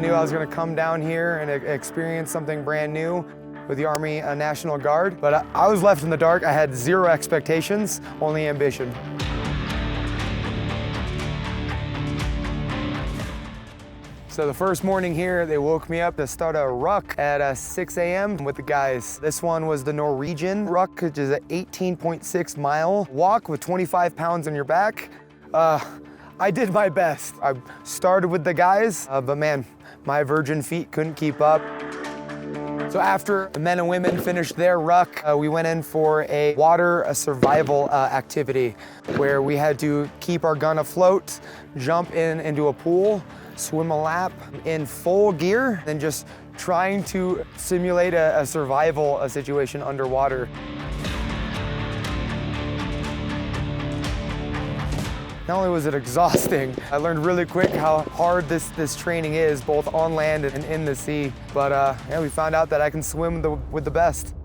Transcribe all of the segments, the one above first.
I knew I was gonna come down here and experience something brand new with the Army National Guard, but I was left in the dark. I had zero expectations, only ambition. So the first morning here, they woke me up to start a ruck at 6 a.m. with the guys. This one was the Norwegian ruck, which is an 18.6 mile walk with 25 pounds on your back. I did my best. I started with the guys, but man, my virgin feet couldn't keep up. So after the men and women finished their ruck, we went in for a water survival activity where we had to keep our gun afloat, jump into a pool, swim a lap in full gear, and just trying to simulate a survival situation underwater. Not only was it exhausting, I learned really quick how hard this training is, both on land and in the sea. But yeah, we found out that I can swim with the best.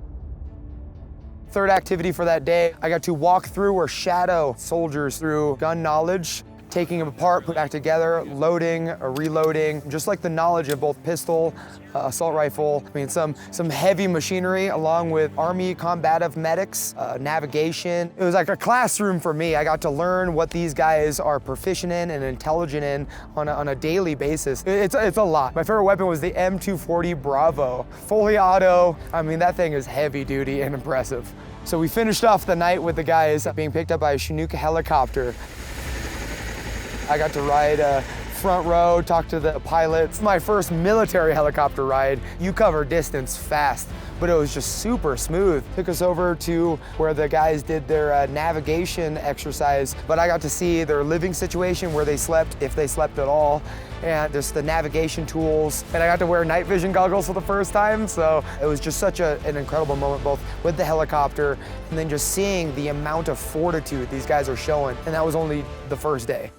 Third activity for that day, I got to walk through or shadow soldiers through gun knowledge, taking them apart, put back together, loading, reloading, just like the knowledge of both pistol, assault rifle, I mean, some heavy machinery along with Army combative medics, navigation. It was like a classroom for me. I got to learn what these guys are proficient in and intelligent in on a daily basis. It's a lot. My favorite weapon was the M240 Bravo. Fully auto. I mean, that thing is heavy duty and impressive. So we finished off the night with the guys being picked up by a Chinook helicopter. I got to ride front row, talk to the pilots. My first military helicopter ride. You cover distance fast, but it was just super smooth. Took us over to where the guys did their navigation exercise, but I got to see their living situation, where they slept, if they slept at all, and just the navigation tools. And I got to wear night vision goggles for the first time, so it was just such an incredible moment, both with the helicopter and then just seeing the amount of fortitude these guys are showing. And that was only the first day.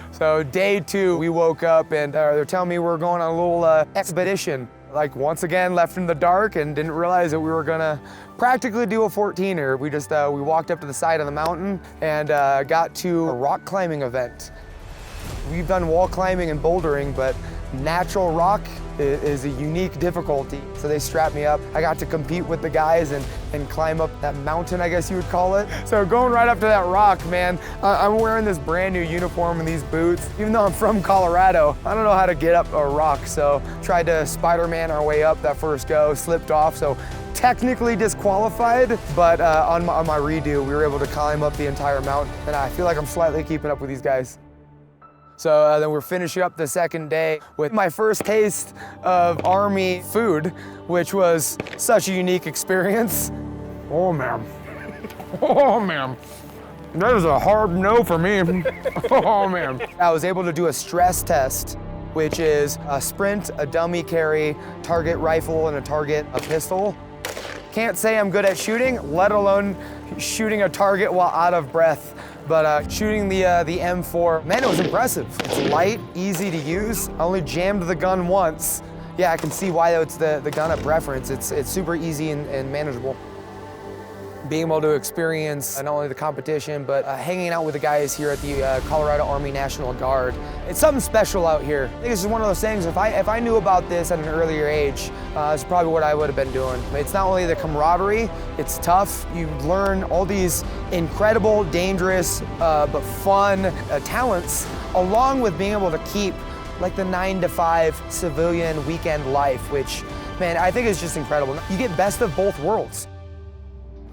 So day 2, we woke up and they're telling me we're going on a little expedition. Like, once again, left in the dark and didn't realize that we were gonna practically do a 14er. We just, we walked up to the side of the mountain and got to a rock climbing event. We've done wall climbing and bouldering, but natural rock is a unique difficulty. So they strapped me up. I got to compete with the guys and climb up that mountain, I guess you would call it. So going right up to that rock, man, I'm wearing this brand new uniform and these boots. Even though I'm from Colorado, I don't know how to get up a rock. So tried to Spider-Man our way up that first go, slipped off. So technically disqualified, but on my redo, we were able to climb up the entire mountain. And I feel like I'm slightly keeping up with these guys. So then we're finishing up the second day with my first taste of Army food, which was such a unique experience. Oh man, oh man. That is a hard no for me. Oh man. I was able to do a stress test, which is a sprint, a dummy carry, target rifle, and a pistol. Can't say I'm good at shooting, let alone shooting a target while out of breath. But shooting the M4, man, it was impressive. It's light, easy to use. I only jammed the gun once. Yeah, I can see why it's the gun of preference. It's super easy and manageable. Being able to experience not only the competition, but hanging out with the guys here at the Colorado Army National Guard. It's something special out here. I think this is one of those things, if I knew about this at an earlier age, it's probably what I would have been doing. It's not only the camaraderie, it's tough. You learn all these incredible, dangerous, but fun talents, along with being able to keep like the 9-to-5 civilian weekend life, which, man, I think is just incredible. You get best of both worlds.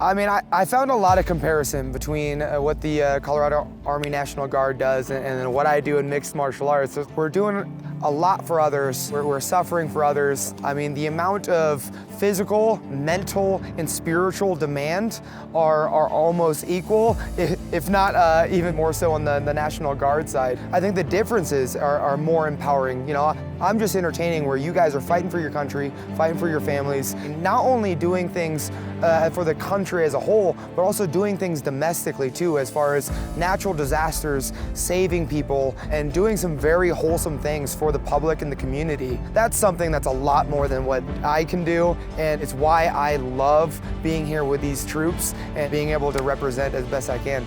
I mean, I found a lot of comparison between what the Colorado Army National Guard does and what I do in mixed martial arts. We're doing a lot for others. We're suffering for others. I mean, the amount of physical, mental, and spiritual demand are almost equal, if not even more so on the National Guard side. I think the differences are more empowering. You know, I'm just entertaining where you guys are fighting for your country, fighting for your families, not only doing things for the country as a whole, but also doing things domestically too, as far as natural disasters, saving people, and doing some very wholesome things for the public and the community. That's something that's a lot more than what I can do, and it's why I love being here with these troops and being able to represent as best I can.